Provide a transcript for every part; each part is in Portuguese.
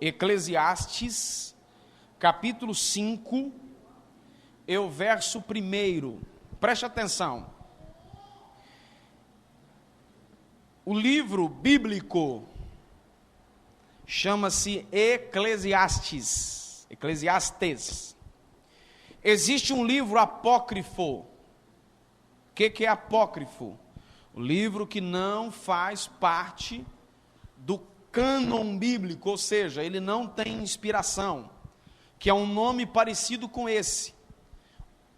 Eclesiastes, capítulo 5, e o verso 1. Preste atenção. O livro bíblico chama-se Eclesiastes. Existe um livro apócrifo. O que é apócrifo? O livro que não faz parte do cânon bíblico, ou seja, ele não tem inspiração, que é um nome parecido com esse.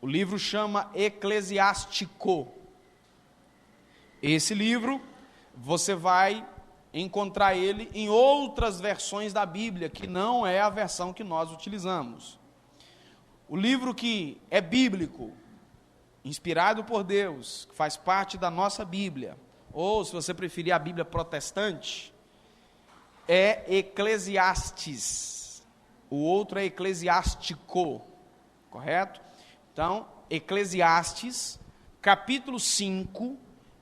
O livro chama Eclesiástico. Esse livro, você vai encontrar ele em outras versões da Bíblia, que não é a versão que nós utilizamos. O livro que é bíblico, inspirado por Deus, que faz parte da nossa Bíblia, ou se você preferir a Bíblia protestante, é Eclesiastes. O outro é Eclesiástico, correto? Então, Eclesiastes, capítulo 5,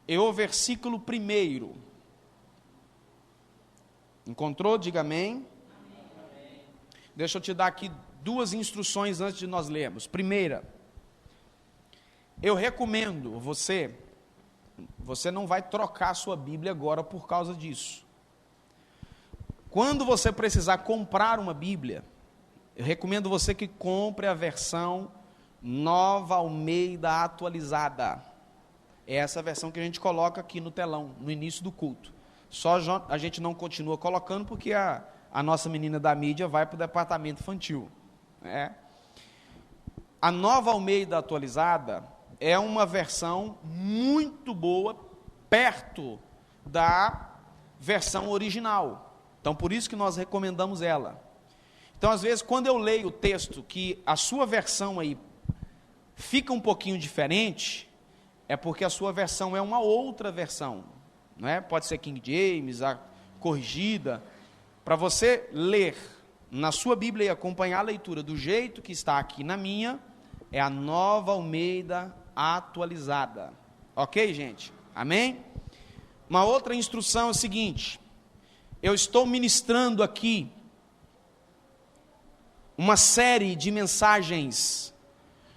e o versículo 1. Encontrou? Diga amém. Amém. Deixa eu te dar aqui 2 instruções antes de nós lermos. Primeira, eu recomendo você não vai trocar a sua Bíblia agora por causa disso. Quando você precisar comprar uma Bíblia, eu recomendo você que compre a versão Nova Almeida Atualizada. É essa versão que a gente coloca aqui no telão, no início do culto. Só a gente não continua colocando porque a nossa menina da mídia vai para o departamento infantil. Né? A Nova Almeida Atualizada é uma versão muito boa, perto da versão original. Então, por isso que nós recomendamos ela. Então, às vezes, quando eu leio o texto, que a sua versão aí fica um pouquinho diferente, é porque a sua versão é uma outra versão. Não é? Pode ser King James, a corrigida. Para você ler na sua Bíblia e acompanhar a leitura do jeito que está aqui na minha, é a Nova Almeida Atualizada. Ok, gente? Amém? Uma outra instrução é o seguinte: eu estou ministrando aqui uma série de mensagens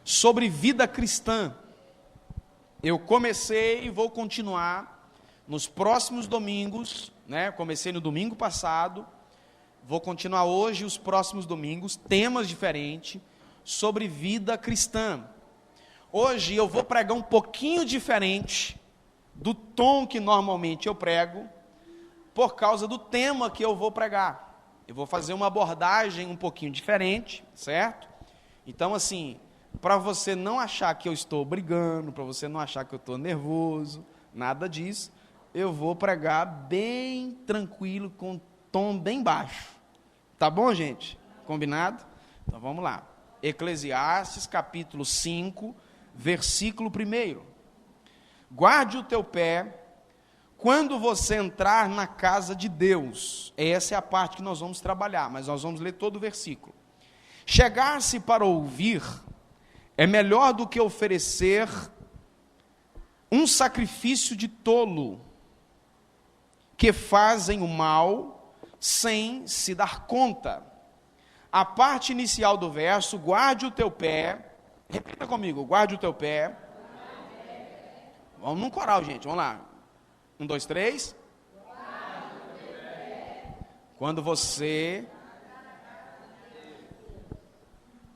sobre vida cristã. Eu comecei e vou continuar nos próximos domingos, né? Comecei no domingo passado, vou continuar hoje, os próximos domingos, temas diferentes sobre vida cristã. Hoje eu vou pregar um pouquinho diferente do tom que normalmente eu prego, por causa do tema que eu vou pregar. Eu vou fazer uma abordagem um pouquinho diferente, certo? Então, assim, para você não achar que eu estou brigando, para você não achar que eu estou nervoso, nada disso, eu vou pregar bem tranquilo, com tom bem baixo. Tá bom, gente? Combinado? Então, vamos lá. Eclesiastes, capítulo 5, versículo 1. Guarde o teu pé quando você entrar na casa de Deus. Essa é a parte que nós vamos trabalhar, mas nós vamos ler todo o versículo. Chegar-se para ouvir é melhor do que oferecer um sacrifício de tolo, que fazem o mal sem se dar conta. A parte inicial do verso, guarde o teu pé, repita comigo, guarde o teu pé. Vamos num coral, gente, vamos lá. 1, 2, 3. Quando você...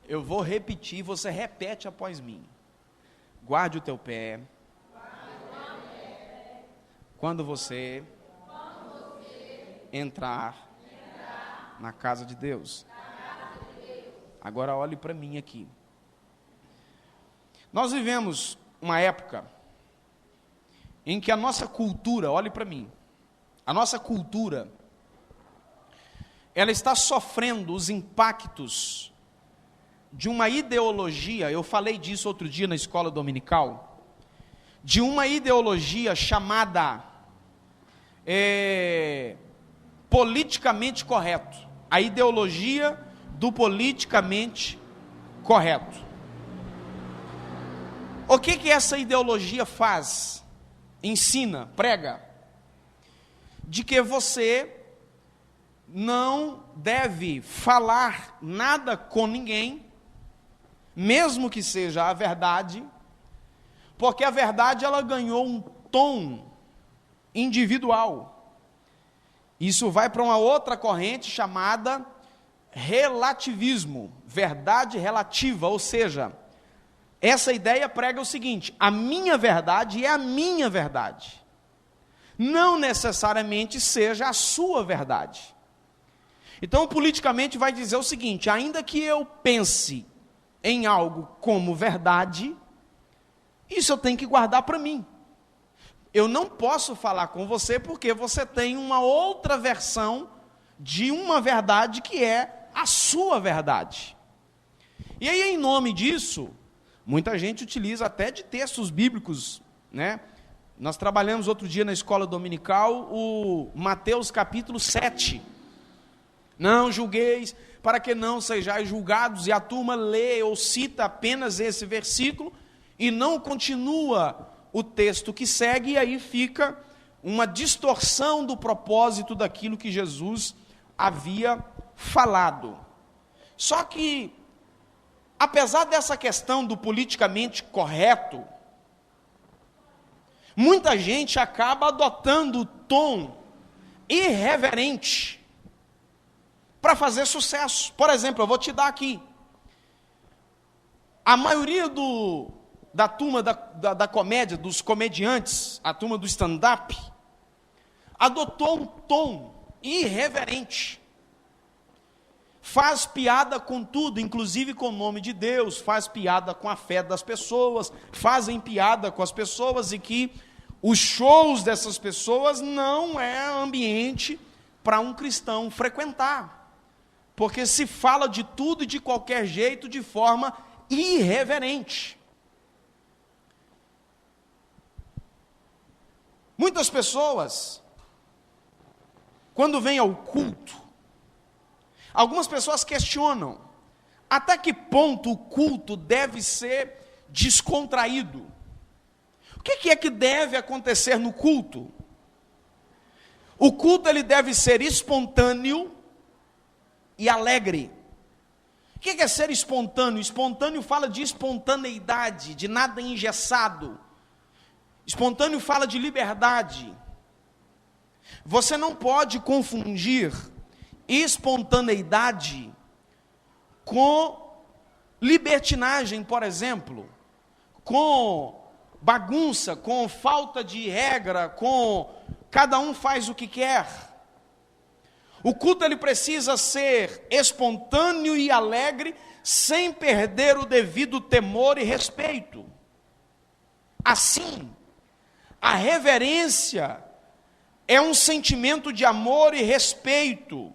Eu vou repetir, você repete após mim. Guarde o teu pé. Quando você entrar na casa de Deus. Agora olhe para mim aqui. Nós vivemos uma época em que a nossa cultura, olhe para mim, a nossa cultura, ela está sofrendo os impactos de uma ideologia, eu falei disso outro dia na escola dominical, de uma ideologia chamada politicamente correto, a ideologia do politicamente correto. O que essa ideologia faz? Ensina, prega, de que você não deve falar nada com ninguém, mesmo que seja a verdade, porque a verdade ela ganhou um tom individual. Isso vai para uma outra corrente chamada relativismo, verdade relativa, ou seja, essa ideia prega o seguinte: a minha verdade é a minha verdade, não necessariamente seja a sua verdade. Então, politicamente vai dizer o seguinte: ainda que eu pense em algo como verdade, isso eu tenho que guardar para mim. Eu não posso falar com você porque você tem uma outra versão de uma verdade que é a sua verdade. E aí, em nome disso, muita gente utiliza até de textos bíblicos, né? Nós trabalhamos outro dia na escola dominical o Mateus capítulo 7. Não julgueis para que não sejais julgados, e a turma lê ou cita apenas esse versículo e não continua o texto que segue, e aí fica uma distorção do propósito daquilo que Jesus havia falado. Só que, apesar dessa questão do politicamente correto, muita gente acaba adotando o tom irreverente para fazer sucesso. Por exemplo, eu vou te dar aqui. A maioria da turma da comédia, dos comediantes, a turma do stand-up, adotou um tom irreverente. Faz piada com tudo, inclusive com o nome de Deus, faz piada com a fé das pessoas, fazem piada com as pessoas, e que os shows dessas pessoas não é ambiente para um cristão frequentar, porque se fala de tudo e de qualquer jeito de forma irreverente. Muitas pessoas, quando vêm ao culto, algumas pessoas questionam até que ponto o culto deve ser descontraído. O que é que deve acontecer no culto? O culto ele deve ser espontâneo e alegre. O que é ser espontâneo? Espontâneo fala de espontaneidade, de nada engessado. Espontâneo fala de liberdade. Você não pode confundir espontaneidade com libertinagem, por exemplo, com bagunça, com falta de regra, com cada um faz o que quer. O culto ele precisa ser espontâneo e alegre, sem perder o devido temor e respeito. Assim, a reverência é um sentimento de amor e respeito.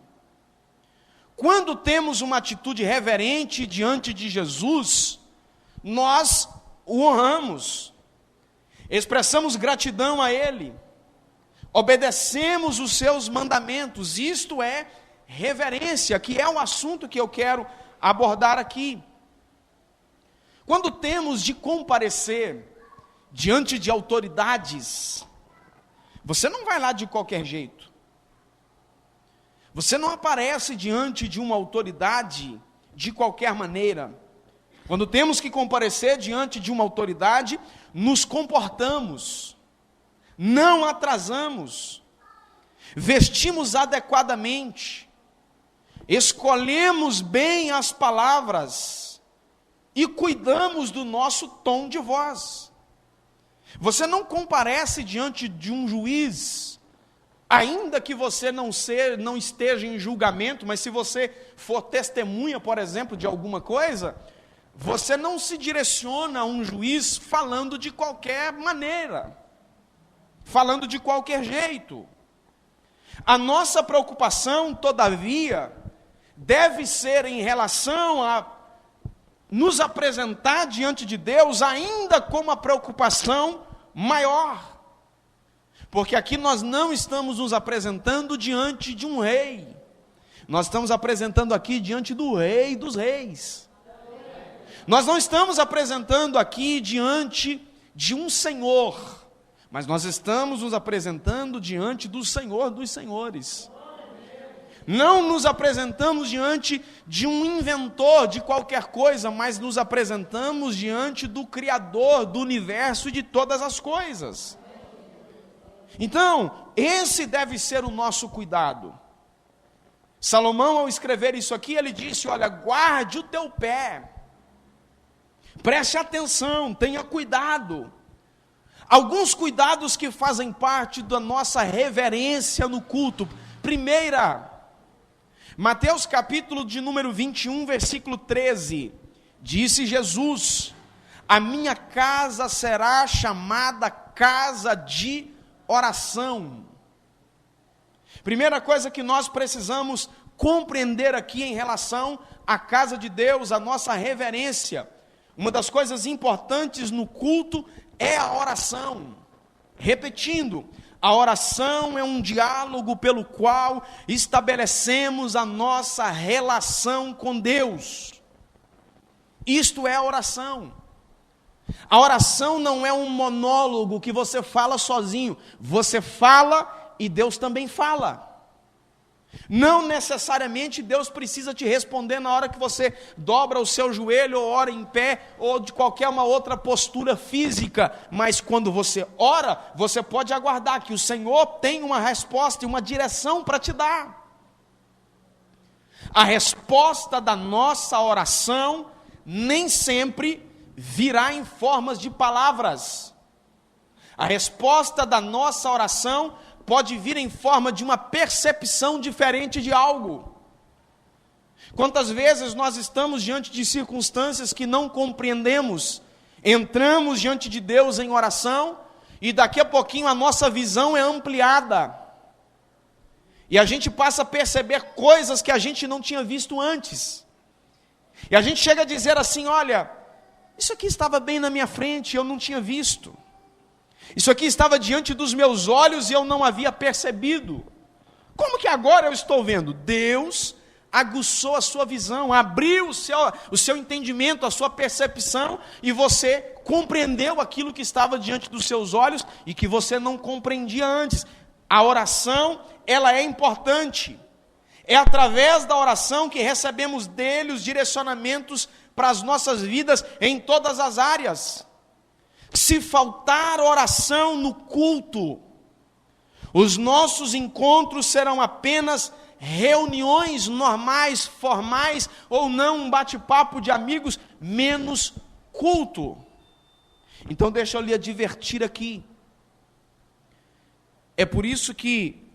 Quando temos uma atitude reverente diante de Jesus, nós o honramos, expressamos gratidão a Ele, obedecemos os seus mandamentos. Isto é reverência, que é o assunto que eu quero abordar aqui. Quando temos de comparecer diante de autoridades, você não vai lá de qualquer jeito. Você não aparece diante de uma autoridade de qualquer maneira. Quando temos que comparecer diante de uma autoridade, nos comportamos, não atrasamos, vestimos adequadamente, escolhemos bem as palavras e cuidamos do nosso tom de voz. Você não comparece diante de um juiz, ainda que você não esteja em julgamento, mas se você for testemunha, por exemplo, de alguma coisa, você não se direciona a um juiz falando de qualquer maneira, falando de qualquer jeito. A nossa preocupação, todavia, deve ser em relação a nos apresentar diante de Deus, ainda com uma preocupação maior. Porque aqui nós não estamos nos apresentando diante de um rei, nós estamos apresentando aqui diante do Rei dos Reis. Nós não estamos apresentando aqui diante de um Senhor, mas nós estamos nos apresentando diante do Senhor dos Senhores. Não nos apresentamos diante de um inventor de qualquer coisa, mas nos apresentamos diante do Criador do universo e de todas as coisas. Então, esse deve ser o nosso cuidado. Salomão, ao escrever isso aqui, ele disse: olha, guarde o teu pé, preste atenção, tenha cuidado. Alguns cuidados que fazem parte da nossa reverência no culto. Primeira, Mateus capítulo de número 21, versículo 13, disse Jesus: a minha casa será chamada casa de oração. Primeira coisa que nós precisamos compreender aqui em relação à casa de Deus, a nossa reverência. Uma das coisas importantes no culto é a oração. Repetindo, a oração é um diálogo pelo qual estabelecemos a nossa relação com Deus. Isto é a oração. A oração não é um monólogo que você fala sozinho. Você fala e Deus também fala. Não necessariamente Deus precisa te responder na hora que você dobra o seu joelho, ou ora em pé, ou de qualquer uma outra postura física. Mas quando você ora, você pode aguardar que o Senhor tem uma resposta e uma direção para te dar. A resposta da nossa oração nem sempre virá em formas de palavras. A resposta da nossa oração pode vir em forma de uma percepção diferente de algo. Quantas vezes nós estamos diante de circunstâncias que não compreendemos, entramos diante de Deus em oração, e daqui a pouquinho a nossa visão é ampliada, e a gente passa a perceber coisas que a gente não tinha visto antes, e a gente chega a dizer assim: olha, isso aqui estava bem na minha frente, eu não tinha visto. Isso aqui estava diante dos meus olhos e eu não havia percebido. Como que agora eu estou vendo? Deus aguçou a sua visão, abriu o seu entendimento, a sua percepção, e você compreendeu aquilo que estava diante dos seus olhos e que você não compreendia antes. A oração, ela é importante. É através da oração que recebemos dele os direcionamentos para as nossas vidas em todas as áreas. Se faltar oração no culto, os nossos encontros serão apenas reuniões normais, formais, ou não um bate-papo de amigos, menos culto. Então deixa eu lhe advertir aqui. É por isso que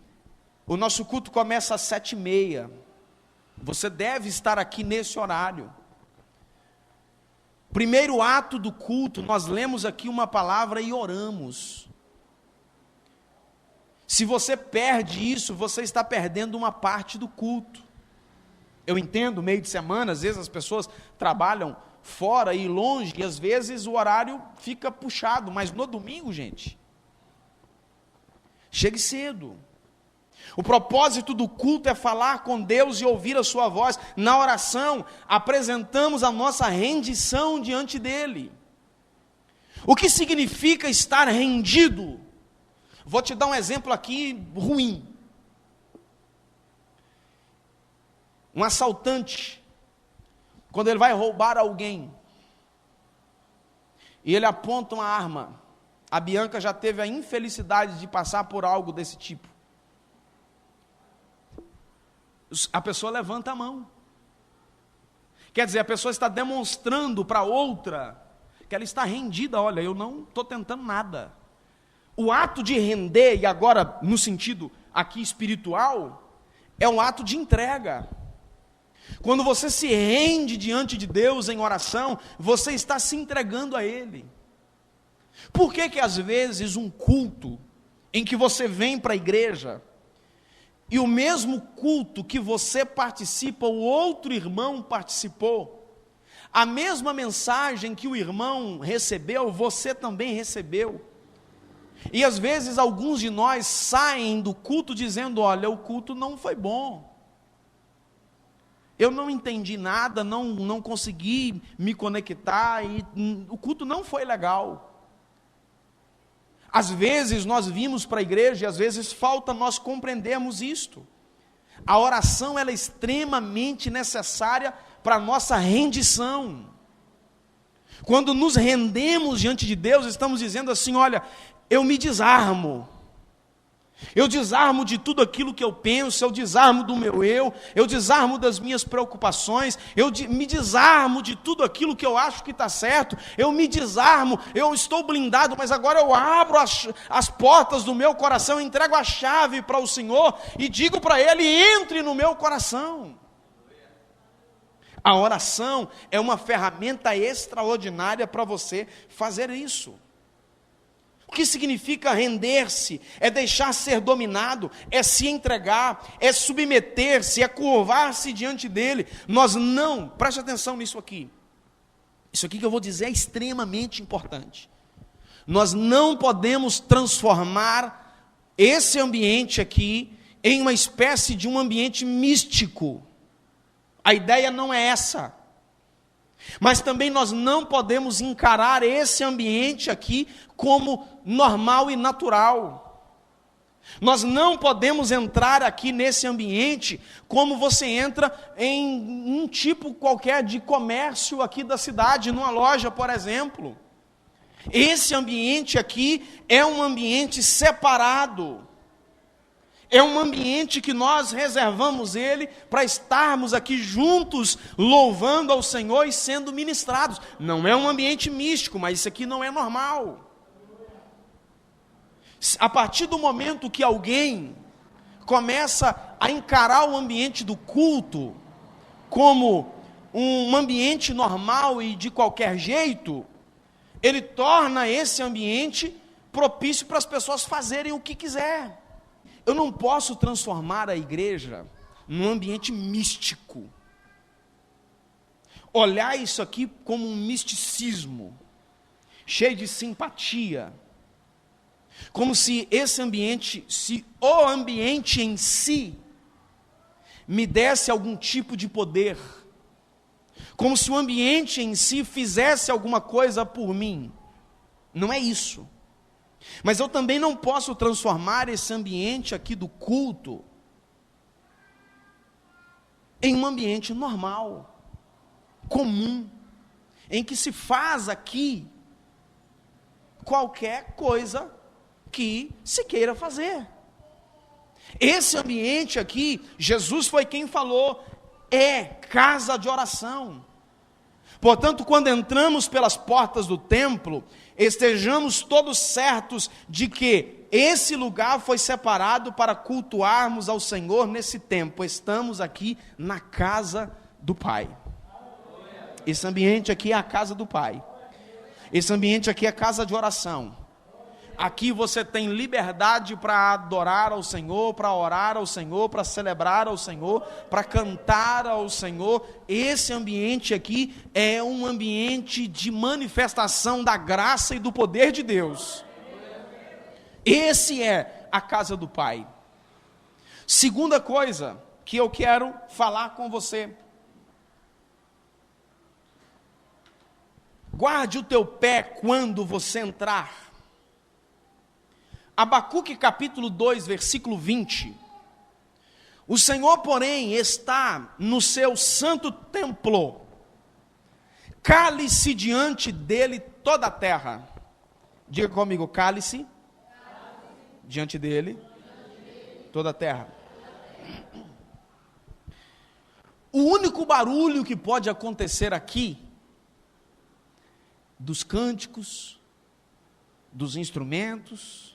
o nosso culto começa às 7h30. Você deve estar aqui nesse horário. Primeiro ato do culto, nós lemos aqui uma palavra e oramos. Se você perde isso, você está perdendo uma parte do culto. Eu entendo, meio de semana, às vezes as pessoas trabalham fora e longe, e às vezes o horário fica puxado, mas no domingo, gente, chegue cedo. O propósito do culto é falar com Deus e ouvir a sua voz. Na oração, apresentamos a nossa rendição diante dele. O que significa estar rendido? Vou te dar um exemplo aqui ruim. Um assaltante, quando ele vai roubar alguém, e ele aponta uma arma. A Bianca já teve a infelicidade de passar por algo desse tipo. A pessoa levanta a mão. Quer dizer, a pessoa está demonstrando para outra que ela está rendida. Olha, eu não estou tentando nada. O ato de render, e agora no sentido aqui espiritual, é um ato de entrega. Quando você se rende diante de Deus em oração, você está se entregando a Ele. Por que que às vezes um culto em que você vem para a igreja, e o mesmo culto que você participa, o outro irmão participou, a mesma mensagem que o irmão recebeu, você também recebeu, e às vezes alguns de nós saem do culto dizendo: olha, o culto não foi bom, eu não entendi nada, não consegui me conectar, e o culto não foi legal. Às vezes nós vimos para a igreja e às vezes falta nós compreendermos isto. A oração ela é extremamente necessária para a nossa rendição. Quando nos rendemos diante de Deus, estamos dizendo assim: olha, eu me desarmo. Eu desarmo de tudo aquilo que eu penso, eu desarmo do meu eu desarmo das minhas preocupações, me desarmo de tudo aquilo que eu acho que está certo, eu me desarmo, eu estou blindado, mas agora eu abro as portas do meu coração, entrego a chave para o Senhor e digo para Ele: entre no meu coração. A oração é uma ferramenta extraordinária para você fazer isso. O que significa render-se? É deixar ser dominado, é se entregar, é submeter-se, é curvar-se diante dele. Nós não, preste atenção nisso aqui. Isso aqui que eu vou dizer é extremamente importante. Nós não podemos transformar esse ambiente aqui em uma espécie de um ambiente místico. A ideia não é essa. Mas também nós não podemos encarar esse ambiente aqui como normal e natural. Nós não podemos entrar aqui nesse ambiente como você entra em um tipo qualquer de comércio aqui da cidade, numa loja, por exemplo. Esse ambiente aqui é um ambiente separado. É um ambiente que nós reservamos ele para estarmos aqui juntos, louvando ao Senhor e sendo ministrados. Não é um ambiente místico, mas isso aqui não é normal. A partir do momento que alguém começa a encarar o ambiente do culto como um ambiente normal e de qualquer jeito, ele torna esse ambiente propício para as pessoas fazerem o que quiser. Eu não posso transformar a igreja num ambiente místico. Olhar isso aqui como um misticismo, cheio de simpatia. Como se esse ambiente, se o ambiente em si, me desse algum tipo de poder. Como se o ambiente em si fizesse alguma coisa por mim. Não é isso. Mas eu também não posso transformar esse ambiente aqui do culto em um ambiente normal, comum, em que se faz aqui qualquer coisa que se queira fazer. Esse ambiente aqui, Jesus foi quem falou, é casa de oração. Portanto, quando entramos pelas portas do templo, estejamos todos certos de que esse lugar foi separado para cultuarmos ao Senhor nesse tempo. Estamos aqui na casa do Pai. Esse ambiente aqui é a casa do Pai. Esse ambiente aqui é a casa de oração. Aqui você tem liberdade para adorar ao Senhor, para orar ao Senhor, para celebrar ao Senhor, para cantar ao Senhor. Esse ambiente aqui é um ambiente de manifestação da graça e do poder de Deus. Esse é a casa do Pai. Segunda coisa que eu quero falar com você. Guarde o teu pé quando você entrar. Abacuque capítulo 2, versículo 20. O Senhor, porém, está no seu santo templo. Cale-se diante dele toda a terra. Diga comigo, cale-se diante dele toda a terra. O único barulho que pode acontecer aqui, dos cânticos, dos instrumentos,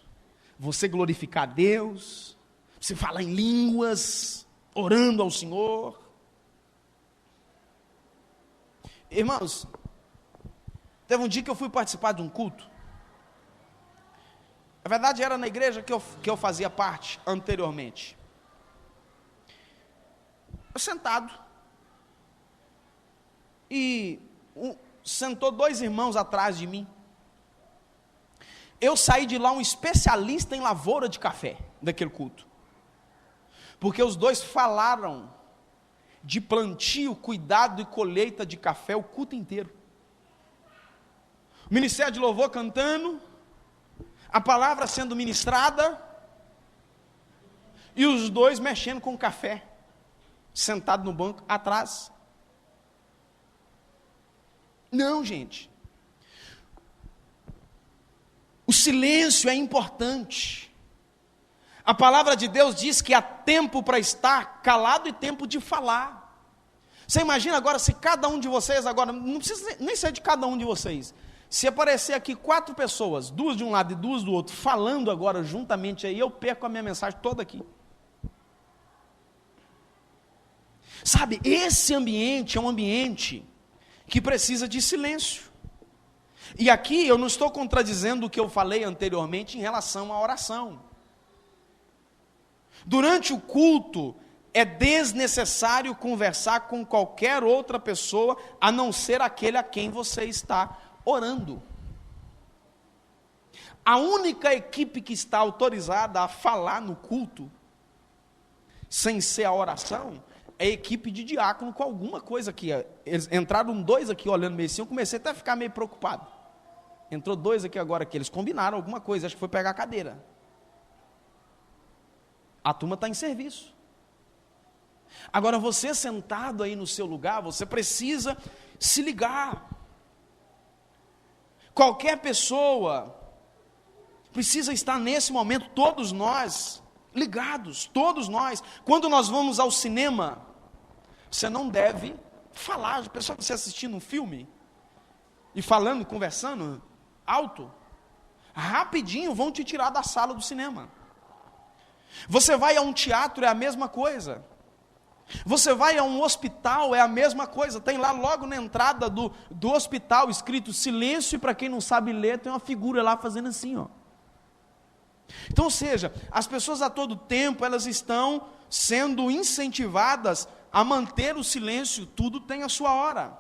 você glorificar a Deus, você falar em línguas, orando ao Senhor. Irmãos, teve um dia que eu fui participar de um culto. Na verdade era na igreja que eu fazia parte anteriormente. Eu sentado, e sentou dois irmãos atrás de mim. Eu saí de lá um especialista em lavoura de café, daquele culto. Porque os dois falaram de plantio, cuidado e colheita de café o culto inteiro. O ministério de louvor cantando, a palavra sendo ministrada, e os dois mexendo com café. sentado no banco atrás. Não, gente. O silêncio é importante. A palavra de Deus diz que há tempo para estar calado e tempo de falar. Você imagina agora se cada um de vocês, agora, não precisa nem ser de cada um de vocês, se aparecer aqui 4 pessoas, 2 de um lado e 2 do outro, falando agora juntamente aí, eu perco a minha mensagem toda aqui. Sabe, esse ambiente é um ambiente que precisa de silêncio. E aqui eu não estou contradizendo o que eu falei anteriormente em relação à oração. Durante o culto, é desnecessário conversar com qualquer outra pessoa, a não ser aquele a quem você está orando. A única equipe que está autorizada a falar no culto, sem ser a oração, é a equipe de diácono com alguma coisa aqui. Eles entraram 2 aqui olhando meio assim, eu comecei até a ficar meio preocupado. Entrou 2 aqui agora que eles combinaram alguma coisa, acho que foi pegar a cadeira. A turma está em serviço. Agora você sentado aí no seu lugar, você precisa se ligar. Qualquer pessoa precisa estar nesse momento, todos nós, ligados, todos nós. Quando nós vamos ao cinema, você não deve falar. Pessoal, você assistindo um filme e falando, conversando alto, rapidinho vão te tirar da sala do cinema. Você vai a um teatro, é a mesma coisa. Você vai a um hospital, é a mesma coisa. Tem lá logo na entrada do hospital escrito silêncio, e para quem não sabe ler, tem uma figura lá fazendo assim, ó. Então, ou seja, as pessoas a todo tempo, elas estão sendo incentivadas a manter o silêncio, tudo tem a sua hora.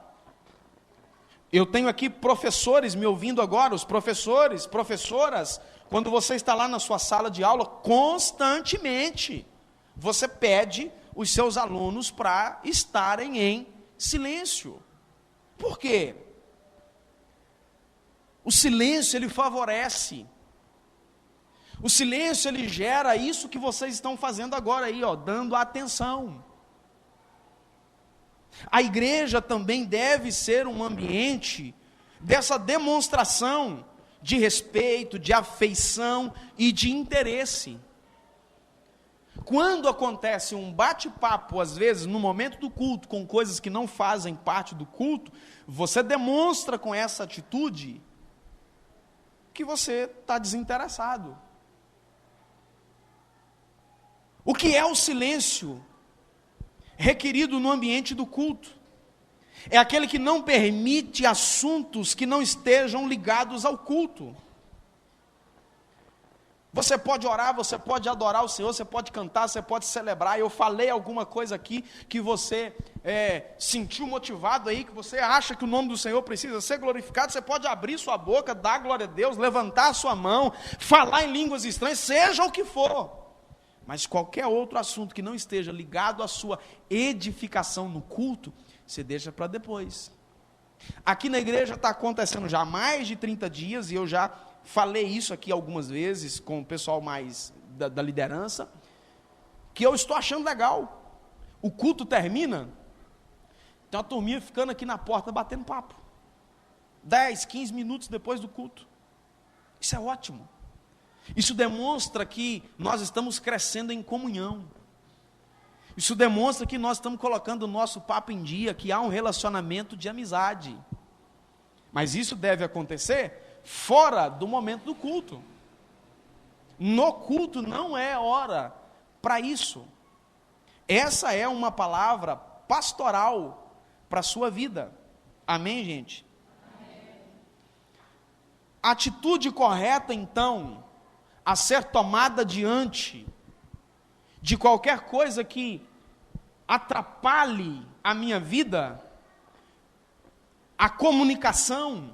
Eu tenho aqui professores me ouvindo agora, os professores, professoras, quando você está lá na sua sala de aula, constantemente, você pede os seus alunos para estarem em silêncio. Por quê? O silêncio, ele favorece. O silêncio, ele gera isso que vocês estão fazendo agora aí, ó, dando atenção. A igreja também deve ser um ambiente dessa demonstração de respeito, de afeição e de interesse. Quando acontece um bate-papo, às vezes, no momento do culto, com coisas que não fazem parte do culto, você demonstra com essa atitude que você está desinteressado. O que é o silêncio requerido no ambiente do culto? É aquele que não permite assuntos que não estejam ligados ao culto. Você pode orar, você pode adorar o Senhor, você pode cantar, você pode celebrar. Eu falei alguma coisa aqui que você sentiu motivado aí, que você acha que o nome do Senhor precisa ser glorificado. Você pode abrir sua boca, dar glória a Deus, levantar a sua mão, falar em línguas estranhas, seja o que for. Mas qualquer outro assunto que não esteja ligado à sua edificação no culto, você deixa para depois. Aqui na igreja está acontecendo já há mais de 30 dias, e eu já falei isso aqui algumas vezes com o pessoal mais da liderança, que eu estou achando legal. O culto termina, tem uma turminha ficando aqui na porta batendo papo. 10, 15 minutos depois do culto. Isso é ótimo. Isso demonstra que nós estamos crescendo em comunhão. Isso demonstra que nós estamos colocando o nosso papo em dia, que há um relacionamento de amizade. Mas isso deve acontecer fora do momento do culto. No culto não é hora para isso. Essa é uma palavra pastoral para a sua vida. Amém, gente? Amém. A atitude correta, então, a ser tomada diante de qualquer coisa que atrapalhe a minha vida, a comunicação.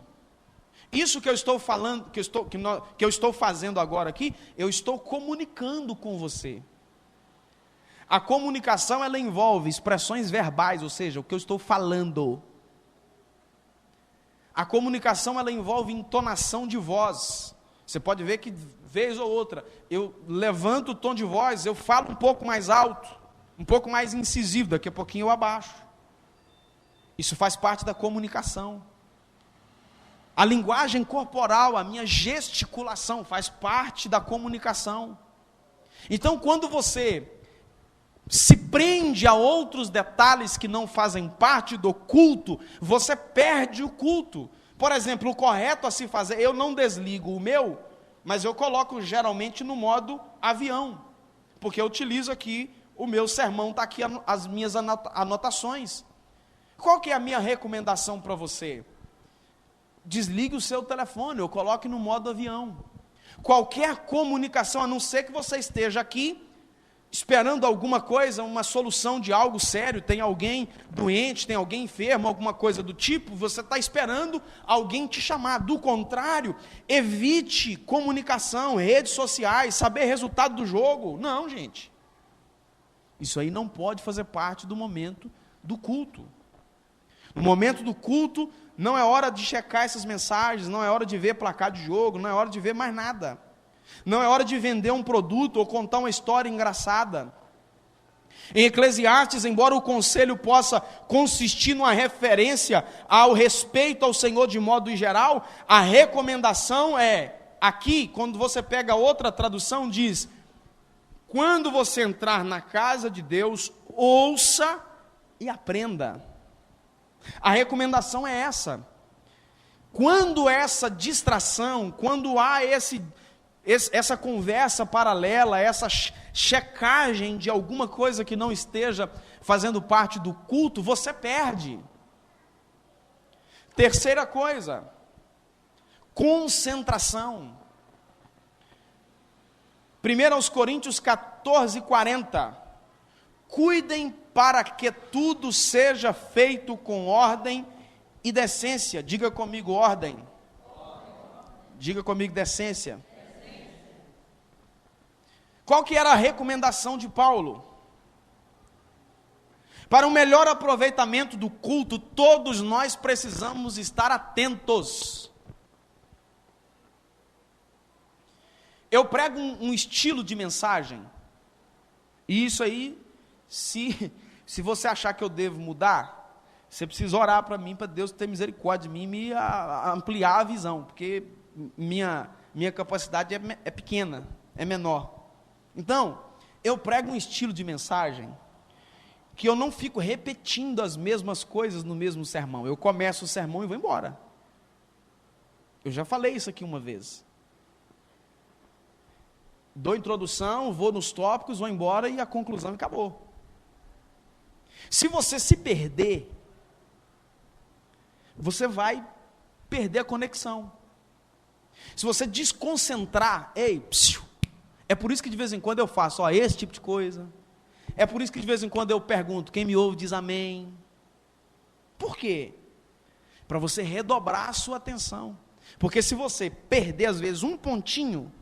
Isso que eu estou falando, que eu estou fazendo agora aqui, eu estou comunicando com você. A comunicação, ela envolve expressões verbais, ou seja, o que eu estou falando. A comunicação, ela envolve entonação de voz. Você pode ver que, vez ou outra, eu levanto o tom de voz, eu falo um pouco mais alto, um pouco mais incisivo, daqui a pouquinho eu abaixo. Isso faz parte da comunicação. A linguagem corporal, a minha gesticulação faz parte da comunicação. Então, quando você se prende a outros detalhes que não fazem parte do culto, você perde o culto. Por exemplo, o correto a se fazer, eu não desligo o meu, mas eu coloco geralmente no modo avião, porque eu utilizo aqui, o meu sermão está aqui, as minhas anotações. Qual que é a minha recomendação para você? Desligue o seu telefone, ou coloque no modo avião. Qualquer comunicação, a não ser que você esteja aqui, esperando alguma coisa, uma solução de algo sério, tem alguém doente, tem alguém enfermo, alguma coisa do tipo, você está esperando alguém te chamar. Do contrário, evite comunicação, redes sociais, saber resultado do jogo. Não, gente. Isso aí não pode fazer parte do momento do culto. No momento do culto, não é hora de checar essas mensagens, não é hora de ver placar de jogo, não é hora de ver mais nada. Não é hora de vender um produto ou contar uma história engraçada. Em Eclesiastes, embora o conselho possa consistir numa referência ao respeito ao Senhor de modo geral, a recomendação é, aqui, quando você pega outra tradução, diz: quando você entrar na casa de Deus, ouça e aprenda. A recomendação é essa. Quando essa distração, quando há essa conversa paralela, essa checagem de alguma coisa que não esteja fazendo parte do culto, você perde. Terceira coisa, concentração. 1 Coríntios 14:40. Cuidem para que tudo seja feito com ordem e decência. Diga comigo, ordem. Diga comigo, decência. Qual que era a recomendação de Paulo? Para um melhor aproveitamento do culto, todos nós precisamos estar atentos. Eu prego um estilo de mensagem, e isso aí, se você achar que eu devo mudar, você precisa orar para mim, para Deus ter misericórdia de mim e me ampliar a visão, porque minha capacidade é pequena, é menor. Então, eu prego um estilo de mensagem que eu não fico repetindo as mesmas coisas no mesmo sermão. Eu começo o sermão e vou embora. Eu já falei isso aqui uma vez. Dou introdução, vou nos tópicos, vou embora e a conclusão acabou. Se você se perder, você vai perder a conexão. Se você desconcentrar, é por isso que de vez em quando eu faço esse tipo de coisa. É por isso que de vez em quando eu pergunto, quem me ouve diz amém. Por quê? Para você redobrar a sua atenção. Porque se você perder às vezes um pontinho,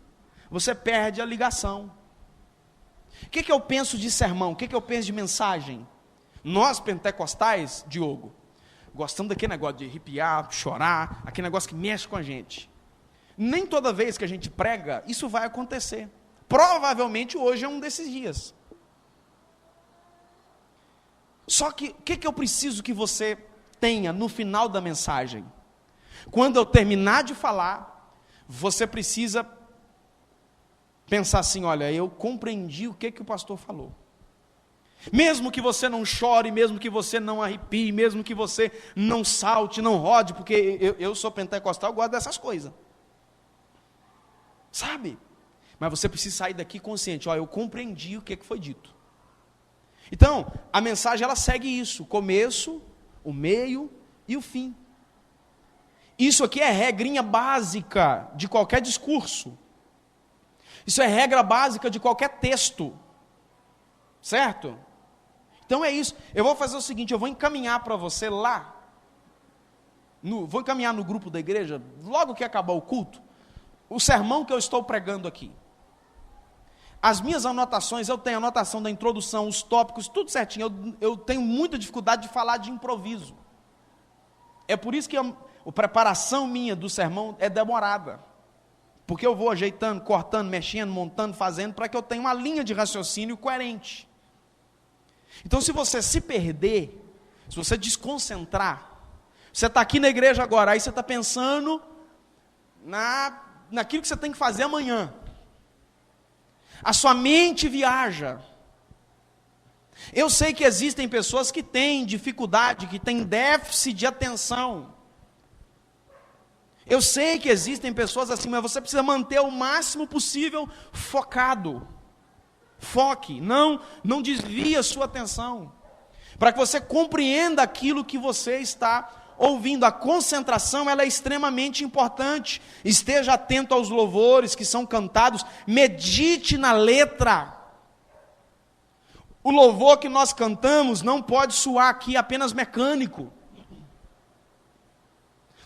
você perde a ligação. O que eu penso de sermão? O que eu penso de mensagem? Nós pentecostais, Diogo, gostamos daquele negócio de arrepiar, chorar, aquele negócio que mexe com a gente. Nem toda vez que a gente prega, isso vai acontecer. Provavelmente hoje é um desses dias. Só que, o que eu preciso que você tenha no final da mensagem? Quando eu terminar de falar, você precisa pensar assim, olha, eu compreendi o que o pastor falou. Mesmo que você não chore, mesmo que você não arrepie, mesmo que você não salte, não rode, porque eu sou pentecostal, eu gosto dessas coisas. Sabe? Mas você precisa sair daqui consciente, eu compreendi o que foi dito. Então, a mensagem ela segue isso, o começo, o meio e o fim. Isso aqui é regrinha básica de qualquer discurso. Isso é regra básica de qualquer texto. Certo? Então é isso. Eu vou fazer o seguinte, eu vou encaminhar para você lá, vou encaminhar no grupo da igreja, logo que acabar o culto, o sermão que eu estou pregando aqui. As minhas anotações, eu tenho anotação da introdução, os tópicos, tudo certinho. Eu tenho muita dificuldade de falar de improviso. É por isso que a preparação minha do sermão é demorada. Porque eu vou ajeitando, cortando, mexendo, montando, fazendo, para que eu tenha uma linha de raciocínio coerente. Então, se você se perder, se você desconcentrar, você está aqui na igreja agora, aí você está pensando naquilo que você tem que fazer amanhã. A sua mente viaja. Eu sei que existem pessoas que têm dificuldade, que têm déficit de atenção. Eu sei que existem pessoas assim, mas você precisa manter o máximo possível focado. Foque, não desvie a sua atenção, para que você compreenda aquilo que você está ouvindo. A concentração, ela é extremamente importante. Esteja atento aos louvores que são cantados, medite na letra. O louvor que nós cantamos não pode soar aqui apenas mecânico.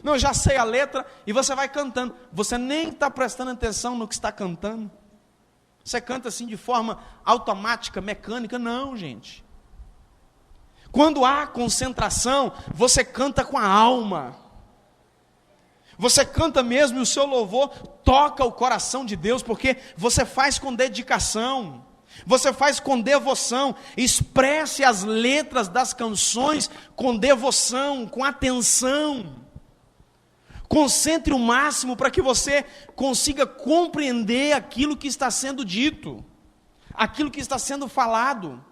Não, eu já sei a letra e você vai cantando. Você nem está prestando atenção no que está cantando. Você canta assim de forma automática, mecânica. Não, gente. Quando há concentração, você canta com a alma. Você canta mesmo e o seu louvor toca o coração de Deus, porque você faz com dedicação, você faz com devoção. Expresse as letras das canções com devoção, com atenção. Concentre o máximo para que você consiga compreender aquilo que está sendo dito, aquilo que está sendo falado.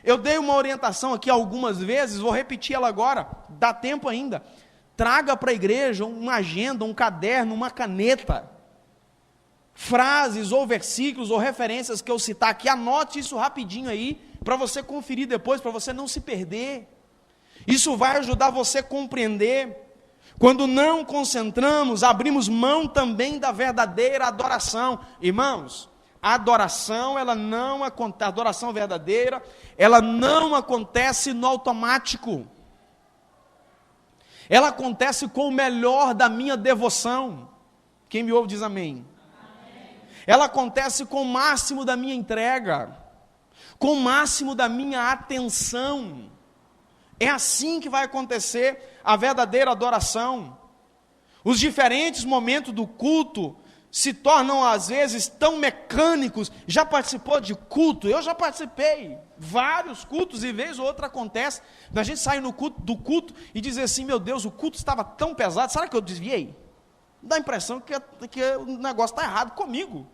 Eu dei uma orientação aqui algumas vezes, vou repetir ela agora, dá tempo ainda. Traga para a igreja uma agenda, um caderno, uma caneta, frases ou versículos ou referências que eu citar aqui, anote isso rapidinho aí, para você conferir depois, para você não se perder. Isso vai ajudar você a compreender. Quando não concentramos, abrimos mão também da verdadeira adoração. Irmãos, a adoração, a adoração verdadeira, ela não acontece no automático. Ela acontece com o melhor da minha devoção. Quem me ouve diz amém. Amém. Ela acontece com o máximo da minha entrega, com o máximo da minha atenção. É assim que vai acontecer a verdadeira adoração. Os diferentes momentos do culto se tornam às vezes tão mecânicos. Já participou de culto? Eu já participei, vários cultos, e vez ou outra acontece, da gente sair do culto e dizer assim, meu Deus, o culto estava tão pesado, será que eu desviei? Dá a impressão que o negócio está errado comigo.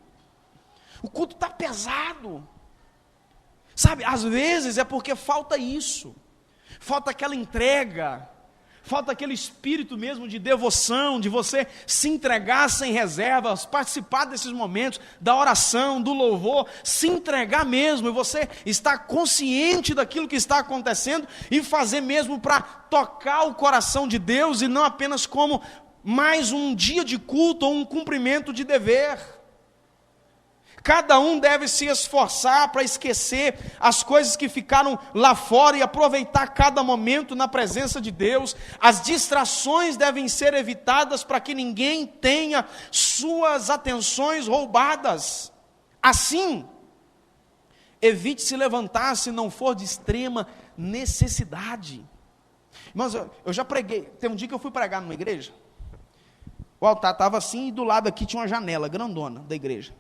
O culto está pesado. Sabe, às vezes é porque falta isso. Falta aquela entrega, falta aquele espírito mesmo de devoção, de você se entregar sem reservas, participar desses momentos, da oração, do louvor, se entregar mesmo, e você estar consciente daquilo que está acontecendo, e fazer mesmo para tocar o coração de Deus, e não apenas como mais um dia de culto, ou um cumprimento de dever. Cada um deve se esforçar para esquecer as coisas que ficaram lá fora e aproveitar cada momento na presença de Deus. As distrações devem ser evitadas para que ninguém tenha suas atenções roubadas. Assim, evite se levantar se não for de extrema necessidade. Mas eu já preguei, tem um dia que eu fui pregar numa igreja, o altar estava assim e do lado aqui tinha uma janela grandona da igreja.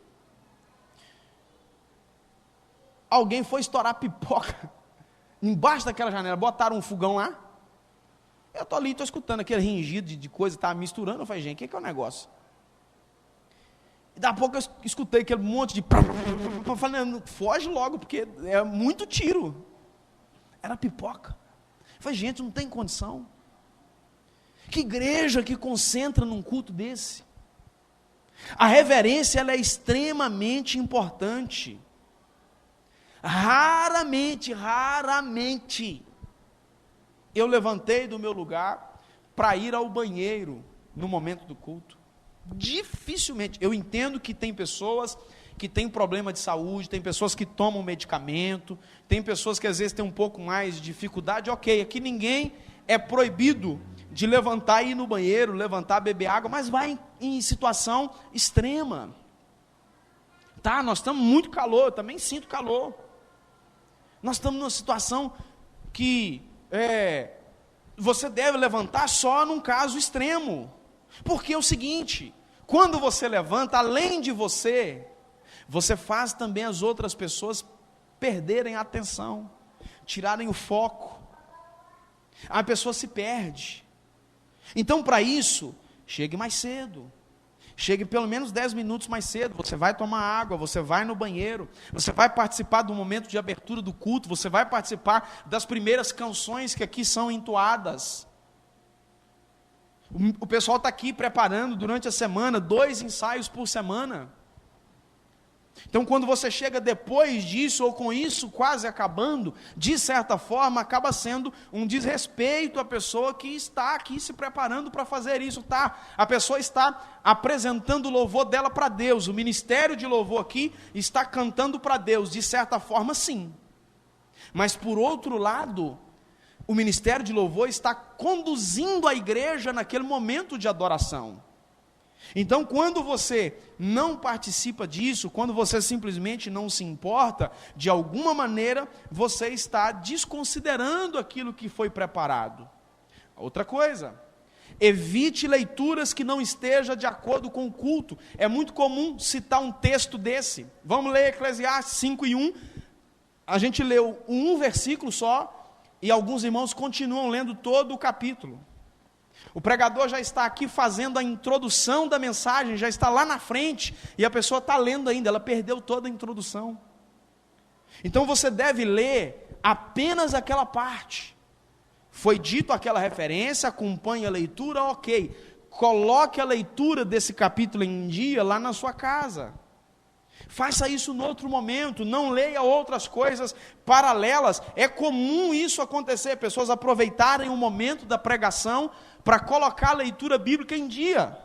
Alguém foi estourar pipoca embaixo daquela janela, botaram um fogão lá. Eu estou ali, estou escutando aquele ringido de coisa, estava misturando. Eu falei, gente, o que é o negócio? E daqui a pouco eu escutei aquele monte de... Eu falei, foge logo, porque é muito tiro. Era pipoca. Eu falei, gente, não tem condição. Que igreja que concentra num culto desse? A reverência, ela é extremamente importante. Raramente eu levantei do meu lugar para ir ao banheiro no momento do culto. Dificilmente. Eu entendo que tem pessoas que têm problema de saúde, tem pessoas que tomam medicamento, tem pessoas que às vezes têm um pouco mais de dificuldade. Ok, aqui ninguém é proibido de levantar e ir no banheiro, levantar, beber água, mas vai em situação extrema. Tá, nós estamos muito calor, eu também sinto calor. Nós estamos numa situação que você deve levantar só num caso extremo. Porque é o seguinte, quando você levanta, além de você faz também as outras pessoas perderem a atenção, tirarem o foco. A pessoa se perde. Então, para isso, chegue mais cedo. Chegue pelo menos 10 minutos mais cedo. Você vai tomar água, você vai no banheiro, você vai participar do momento de abertura do culto, você vai participar das primeiras canções que aqui são entoadas. O pessoal está aqui preparando durante a semana 2 ensaios por semana. Então, quando você chega depois disso, ou com isso quase acabando, de certa forma, acaba sendo um desrespeito à pessoa que está aqui se preparando para fazer isso. A pessoa está apresentando o louvor dela para Deus, o ministério de louvor aqui está cantando para Deus, de certa forma sim. Mas por outro lado, o ministério de louvor está conduzindo a igreja naquele momento de adoração. Então, quando você não participa disso, quando você simplesmente não se importa, de alguma maneira, você está desconsiderando aquilo que foi preparado. Outra coisa, evite leituras que não estejam de acordo com o culto. É muito comum citar um texto desse. Vamos ler Eclesiastes 5:1. A gente leu um versículo só, e alguns irmãos continuam lendo todo o capítulo. O pregador já está aqui fazendo a introdução da mensagem, já está lá na frente, e a pessoa está lendo ainda, ela perdeu toda a introdução. Então você deve ler apenas aquela parte. Foi dito aquela referência, acompanhe a leitura, ok. Coloque a leitura desse capítulo em dia lá na sua casa. Faça isso em outro momento, não leia outras coisas paralelas. É comum isso acontecer, pessoas aproveitarem o momento da pregação para colocar a leitura bíblica em dia.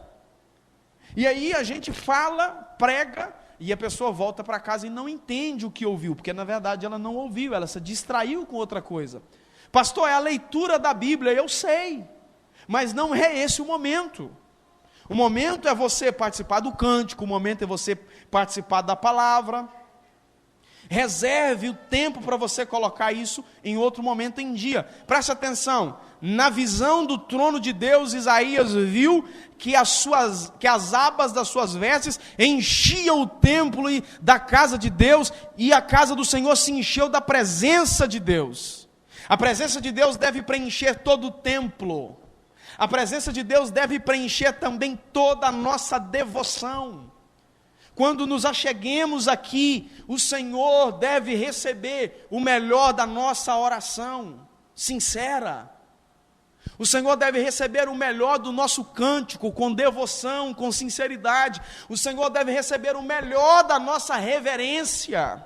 E aí a gente fala, prega, e a pessoa volta para casa e não entende o que ouviu, porque na verdade ela não ouviu, ela se distraiu com outra coisa. Pastor, é a leitura da Bíblia, eu sei, mas não é esse o momento. O momento é você participar do cântico, o momento é você participar da palavra. Reserve o tempo para você colocar isso em outro momento em dia. Preste atenção, na visão do trono de Deus, Isaías viu que as abas das suas vestes enchiam o templo da casa de Deus, e a casa do Senhor se encheu da presença de Deus. A presença de Deus deve preencher todo o templo. A presença de Deus deve preencher também toda a nossa devoção. Quando nos acheguemos aqui, o Senhor deve receber o melhor da nossa oração sincera. O Senhor deve receber o melhor do nosso cântico, com devoção, com sinceridade. O Senhor deve receber o melhor da nossa reverência.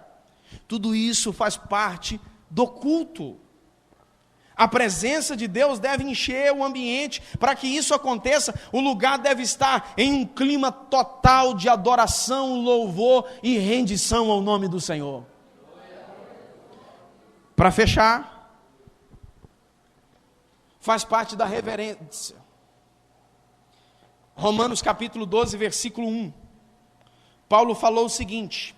Tudo isso faz parte do culto. A presença de Deus deve encher o ambiente. Para que isso aconteça, o lugar deve estar em um clima total de adoração, louvor e rendição ao nome do Senhor. Para fechar, faz parte da reverência. Romanos capítulo 12, versículo 1. Paulo falou o seguinte: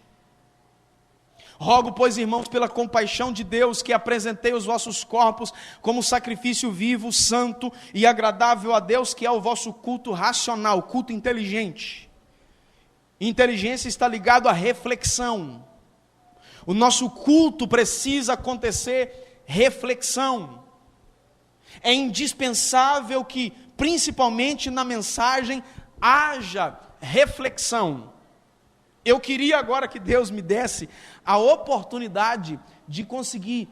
rogo, pois, irmãos, pela compaixão de Deus, que apresentei os vossos corpos como sacrifício vivo, santo e agradável a Deus, que é o vosso culto racional, culto inteligente. Inteligência está ligado à reflexão. O nosso culto precisa acontecer reflexão. É indispensável que, principalmente na mensagem, haja reflexão. Eu queria agora que Deus me desse a oportunidade de conseguir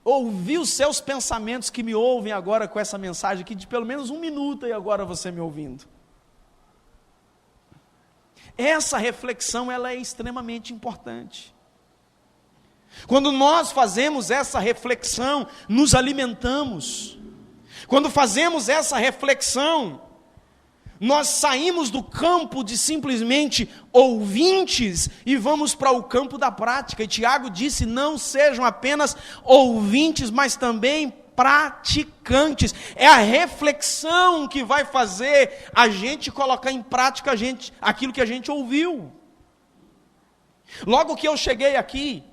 ouvir os seus pensamentos que me ouvem agora com essa mensagem aqui, de pelo menos 1 minuto, e agora você me ouvindo. Essa reflexão, ela é extremamente importante. Quando nós fazemos essa reflexão, nos alimentamos. Quando fazemos essa reflexão, nós saímos do campo de simplesmente ouvintes e vamos para o campo da prática. E Tiago disse: não sejam apenas ouvintes, mas também praticantes. É a reflexão que vai fazer a gente colocar em prática aquilo que a gente ouviu. Logo que eu cheguei aqui,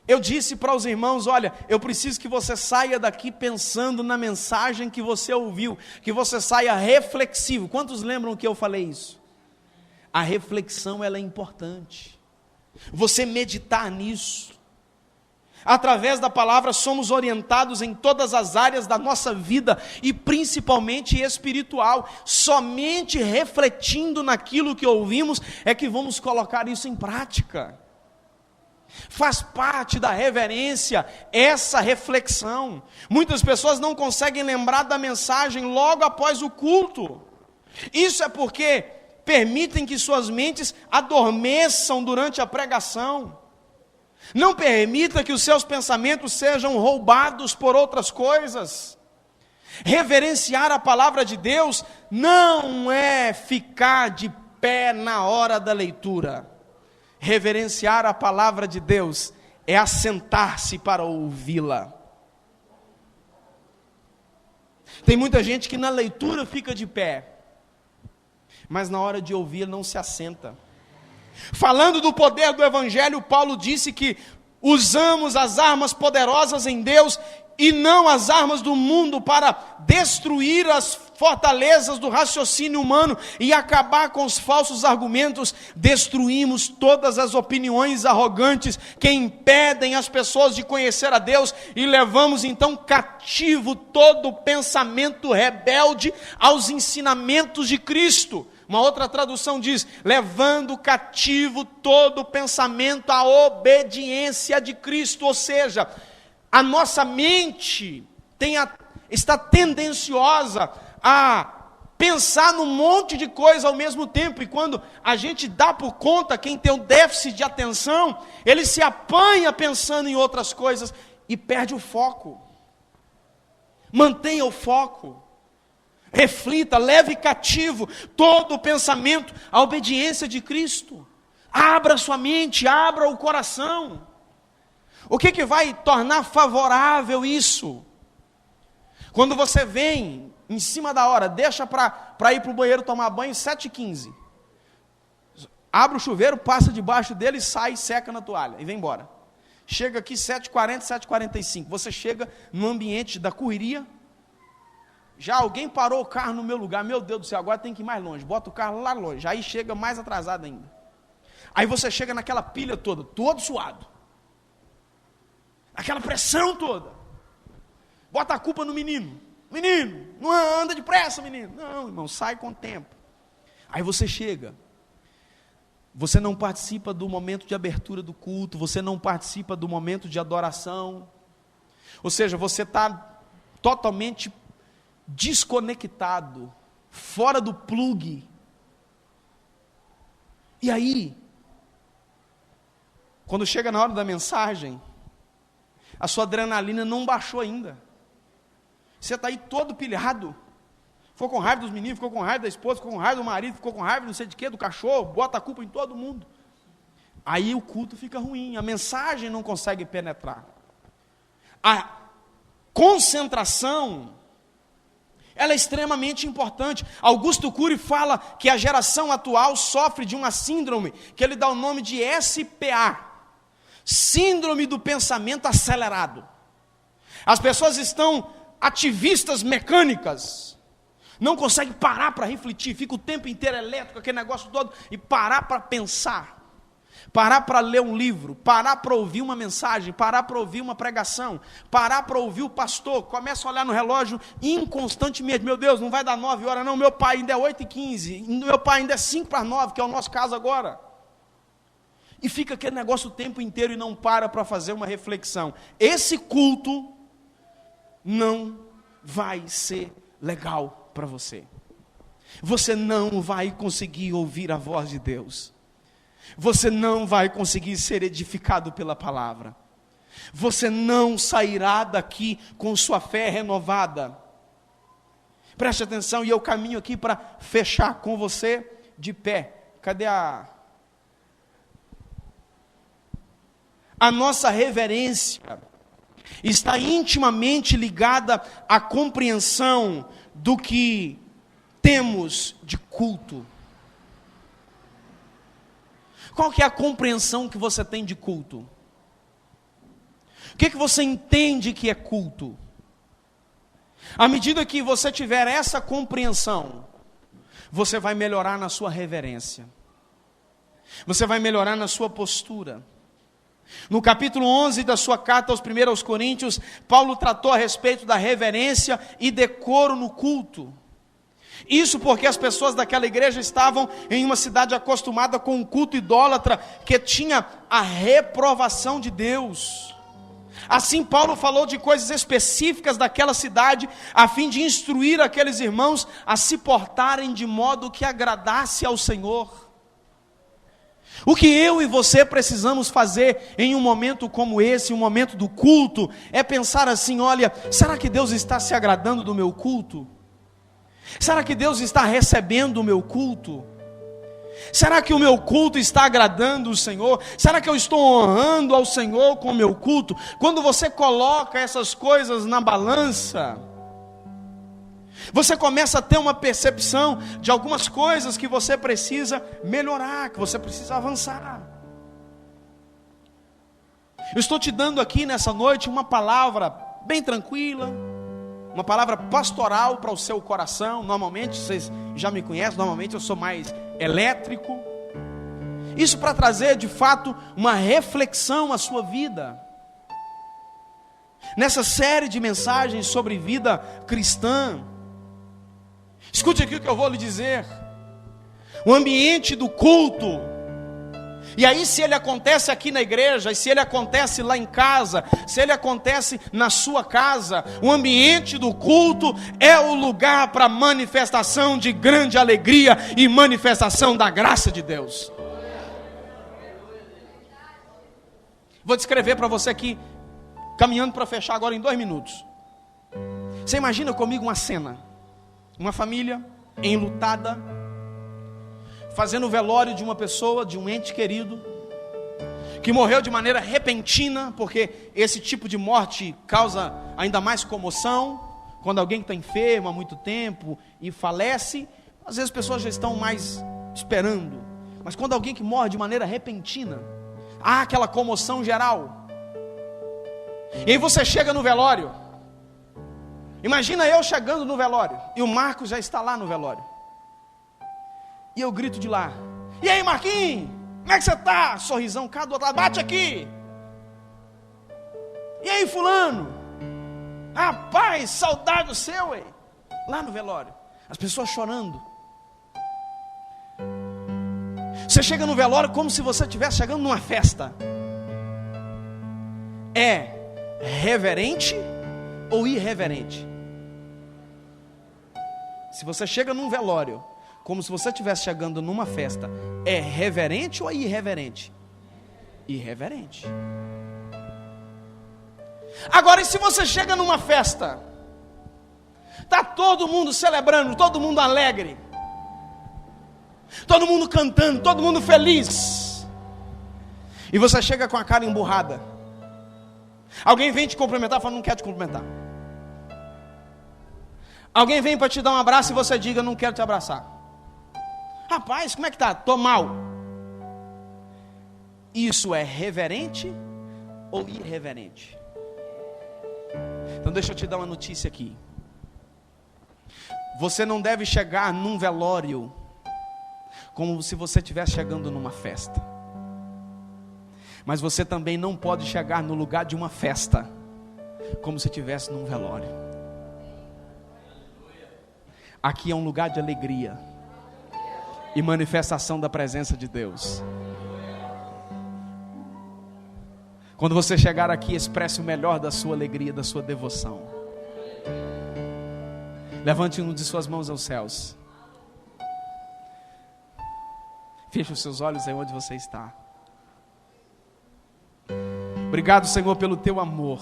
eu disse para os irmãos: olha, eu preciso que você saia daqui pensando na mensagem que você ouviu, que você saia reflexivo. Quantos lembram que eu falei isso? A reflexão, ela é importante. Você meditar nisso. Através da palavra somos orientados em todas as áreas da nossa vida e principalmente espiritual. Somente refletindo naquilo que ouvimos é que vamos colocar isso em prática. Faz parte da reverência essa reflexão. Muitas pessoas não conseguem lembrar da mensagem logo após o culto. Isso é porque permitem que suas mentes adormeçam durante a pregação. Não permita que os seus pensamentos sejam roubados por outras coisas. Reverenciar a palavra de Deus não é ficar de pé na hora da leitura. Reverenciar a palavra de Deus é assentar-se para ouvi-la. Tem muita gente que na leitura fica de pé, mas na hora de ouvir não se assenta. Falando do poder do Evangelho, Paulo disse que usamos as armas poderosas em Deus e não as armas do mundo para destruir as fortalezas do raciocínio humano e acabar com os falsos argumentos. Destruímos todas as opiniões arrogantes que impedem as pessoas de conhecer a Deus e levamos então cativo todo pensamento rebelde aos ensinamentos de Cristo. Uma outra tradução diz, levando cativo todo pensamento à obediência de Cristo, ou seja, a nossa mente está tendenciosa a pensar num monte de coisa ao mesmo tempo, e quando a gente dá por conta, quem tem um déficit de atenção, ele se apanha pensando em outras coisas e perde o foco. Mantenha o foco. Reflita, leve cativo todo o pensamento à obediência de Cristo. Abra sua mente, abra o coração. O que vai tornar favorável isso? Quando você vem em cima da hora, deixa para ir para o banheiro tomar banho 7h15. Abre o chuveiro, passa debaixo dele, sai, seca na toalha e vem embora. Chega aqui 7h40, 7h45. Você chega no ambiente da correria. Já alguém parou o carro no meu lugar, meu Deus do céu, agora tem que ir mais longe, bota o carro lá longe, aí chega mais atrasado ainda. Aí você chega naquela pilha toda, todo suado, aquela pressão toda, bota a culpa no menino, não anda depressa menino, não irmão, sai com o tempo. Aí você chega, você não participa do momento de abertura do culto, você não participa do momento de adoração, ou seja, você está totalmente desconectado, fora do plug. E aí, quando chega na hora da mensagem, a sua adrenalina não baixou ainda. Você está aí todo pilhado, ficou com raiva dos meninos, ficou com raiva da esposa, ficou com raiva do marido, ficou com raiva não sei de quê, do cachorro, bota a culpa em todo mundo. Aí o culto fica ruim, a mensagem não consegue penetrar. A concentração, ela é extremamente importante. Augusto Cury fala que a geração atual sofre de uma síndrome, que ele dá o nome de SPA, Síndrome do Pensamento Acelerado. As pessoas estão ativistas mecânicas, não conseguem parar para refletir, fica o tempo inteiro elétrico, aquele negócio todo, e parar para pensar. Parar para ler um livro, parar para ouvir uma mensagem, parar para ouvir uma pregação, parar para ouvir o pastor, começa a olhar no relógio inconstantemente, meu Deus, não vai dar 9 horas não, meu pai ainda é 8h15, meu pai ainda é 8:55, que é o nosso caso agora. E fica aquele negócio o tempo inteiro e não para fazer uma reflexão. Esse culto não vai ser legal para você. Você não vai conseguir ouvir a voz de Deus. Você não vai conseguir ser edificado pela palavra. Você não sairá daqui com sua fé renovada. Preste atenção, e eu caminho aqui para fechar com você de pé. Cadê a nossa reverência está intimamente ligada à compreensão do que temos de culto. Qual que é a compreensão que você tem de culto? O que você entende que é culto? À medida que você tiver essa compreensão, você vai melhorar na sua reverência. Você vai melhorar na sua postura. No capítulo 11 da sua carta aos 1 Coríntios, Paulo tratou a respeito da reverência e decoro no culto. Isso porque as pessoas daquela igreja estavam em uma cidade acostumada com um culto idólatra que tinha a reprovação de Deus. Assim, Paulo falou de coisas específicas daquela cidade, a fim de instruir aqueles irmãos a se portarem de modo que agradasse ao Senhor. O que eu e você precisamos fazer em um momento como esse, um momento do culto, é pensar assim: olha, será que Deus está se agradando do meu culto? Será que Deus está recebendo o meu culto? Será que o meu culto está agradando o Senhor? Será que eu estou honrando ao Senhor com o meu culto? Quando você coloca essas coisas na balança, você começa a ter uma percepção de algumas coisas que você precisa melhorar, que você precisa avançar. Eu estou te dando aqui nessa noite uma palavra bem tranquila, uma palavra pastoral para o seu coração. Normalmente, vocês já me conhecem, normalmente eu sou mais elétrico. Isso para trazer de fato uma reflexão à sua vida. Nessa série de mensagens sobre vida cristã, escute aqui o que eu vou lhe dizer. O ambiente do culto, e aí se ele acontece aqui na igreja, e se ele acontece lá em casa, se ele acontece na sua casa, o ambiente do culto é o lugar para manifestação de grande alegria e manifestação da graça de Deus. Vou descrever para você aqui, caminhando para fechar agora em 2 minutos. Você imagina comigo uma cena, uma família enlutada, fazendo o velório de uma pessoa, de um ente querido, que morreu de maneira repentina, porque esse tipo de morte causa ainda mais comoção. Quando alguém está enfermo há muito tempo e falece, às vezes as pessoas já estão mais esperando, mas quando alguém que morre de maneira repentina, há aquela comoção geral. E aí você chega no velório. Imagina eu chegando no velório, e o Marcos já está lá no velório, e eu grito de lá: e aí, Marquinhos, como é que você está? Sorrisão, cá do outro lado, bate aqui. E aí, fulano? Rapaz, saudade do seu, hein? Lá no velório, as pessoas chorando. Você chega no velório como se você estivesse chegando numa festa. É reverente ou irreverente? Se você chega num velório como se você estivesse chegando numa festa, é reverente ou é irreverente? Irreverente. Agora, e se você chega numa festa, está todo mundo celebrando, todo mundo alegre, todo mundo cantando, todo mundo feliz, e você chega com a cara emburrada, alguém vem te cumprimentar e fala: não quero te cumprimentar. Alguém vem para te dar um abraço e você diga: não quero te abraçar. Rapaz, como é que tá? Tô mal. Isso é reverente ou irreverente? Então deixa eu te dar uma notícia aqui. Você não deve chegar num velório como se você estivesse chegando numa festa. Mas você também não pode chegar no lugar de uma festa como se estivesse num velório. Aqui é um lugar de alegria e manifestação da presença de Deus. Quando você chegar aqui, expresse o melhor da sua alegria, da sua devoção. Levante uma de suas mãos aos céus. Feche os seus olhos aí onde você está. Obrigado, Senhor, pelo teu amor.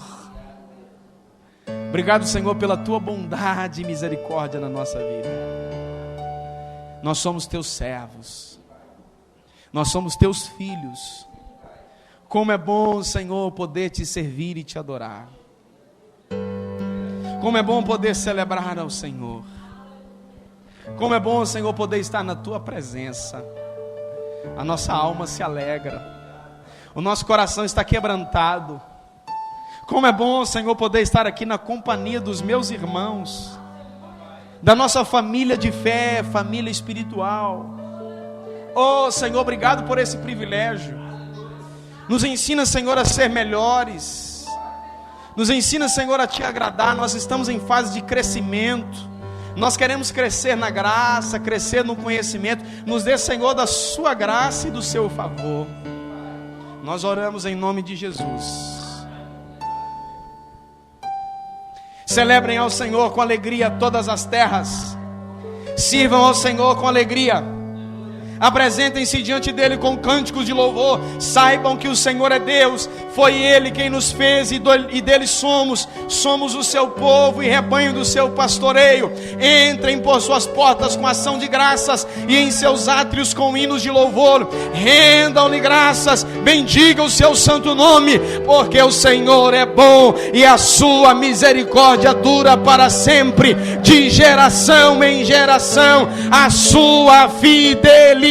Obrigado, Senhor, pela tua bondade e misericórdia na nossa vida. Nós somos teus servos, nós somos teus filhos. Como é bom, Senhor, poder te servir e te adorar. Como é bom poder celebrar ao Senhor. Como é bom, Senhor, poder estar na tua presença. A nossa alma se alegra, o nosso coração está quebrantado. Como é bom, Senhor, poder estar aqui na companhia dos meus irmãos, da nossa família de fé, família espiritual. Oh, Senhor, obrigado por esse privilégio. Nos ensina, Senhor, a ser melhores. Nos ensina, Senhor, a Te agradar. Nós estamos em fase de crescimento. Nós queremos crescer na graça, crescer no conhecimento. Nos dê, Senhor, da Sua graça e do Seu favor. Nós oramos em nome de Jesus. Celebrem ao Senhor com alegria todas as terras. Sirvam ao Senhor com alegria. Apresentem-se diante dele com cânticos de louvor. Saibam que o Senhor é Deus. Foi Ele quem nos fez e dele somos. Somos o seu povo e rebanho do seu pastoreio. Entrem por suas portas com ação de graças e em seus átrios com hinos de louvor. Rendam-lhe graças, bendigam o seu santo nome, porque o Senhor é bom e a sua misericórdia dura para sempre. De geração em geração a sua fidelidade.